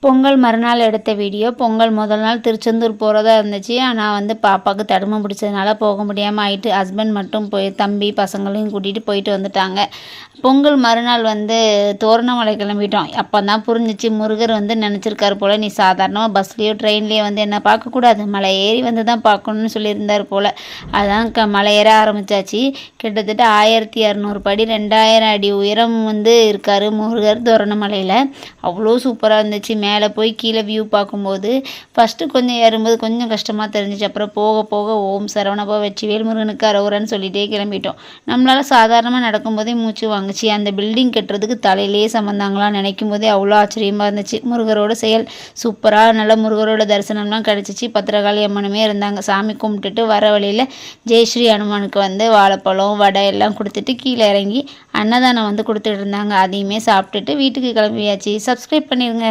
பொங்கல் மறுநாள் எடுத்த வீடியோ. பொங்கல் முதல் நாள் திருச்செந்தூர் போகிறதா இருந்துச்சு. ஆனால் பாப்பாவுக்கு தடுமை பிடிச்சதுனால போக முடியாமல் ஆயிட்டு. ஹஸ்பண்ட் மட்டும் போய் தம்பி பசங்களையும் கூட்டிகிட்டு போயிட்டு வந்துட்டாங்க. பொங்கல் மறுநாள் தோரணமலை கிளம்பிட்டோம். அப்போ தான் புரிஞ்சிச்சு, முருகர் நினச்சிருக்காரு போல், நீ சாதாரணமாக பஸ்லேயோ ட்ரெயின்லேயோ என்ன பார்க்கக்கூடாது, மலை ஏறி தான் பார்க்கணுன்னு சொல்லியிருந்தார் போல். அதான் மலை ஏற ஆரம்பித்தாச்சு. கிட்டத்தட்ட 1600 படி 2000 அடி உயரம் இருக்கார் முருகர் தோரணமலையில். அவ்வளோ சூப்பராக இருந்துச்சு. மேலே போய் கீழே வியூ பார்க்கும்போது ஃபஸ்ட்டு கொஞ்சம் ஏறும்போது கொஞ்சம் கஷ்டமாக தெரிஞ்சிச்சு. அப்புறம் போக போக ஓம் சரவணபா வெற்றிவேல் முருகனுக்கு அரோகரான்னு சொல்லிகிட்டே கிளம்பிட்டோம். நம்மளால் சாதாரணமாக நடக்கும்போதே மூச்சு வாங்குச்சு. அந்த பில்டிங் கட்டுறதுக்கு தலையிலேயே சம்மந்தாங்களாம் நினைக்கும் போதே அவ்வளோ ஆச்சரியமாக இருந்துச்சு. முருகரோட செயல் சூப்பராக நல்லா முருகரோட தரிசனம்லாம் கிடச்சிச்சு. பத்திரகாளி அம்மனுமே இருந்தாங்க. சாமி கும்பிட்டுட்டு வர வழியில் ஜெயஸ்ரீ அனுமனுக்கு வாழைப்பழம் வடை எல்லாம் கொடுத்துட்டு கீழே இறங்கி அன்னதானம் கொடுத்துட்டு இருந்தாங்க. அதையுமே சாப்பிட்டுட்டு வீட்டுக்கு கிளம்பியாச்சு. சப்ஸ்கிரைப் பண்ணிடுங்க.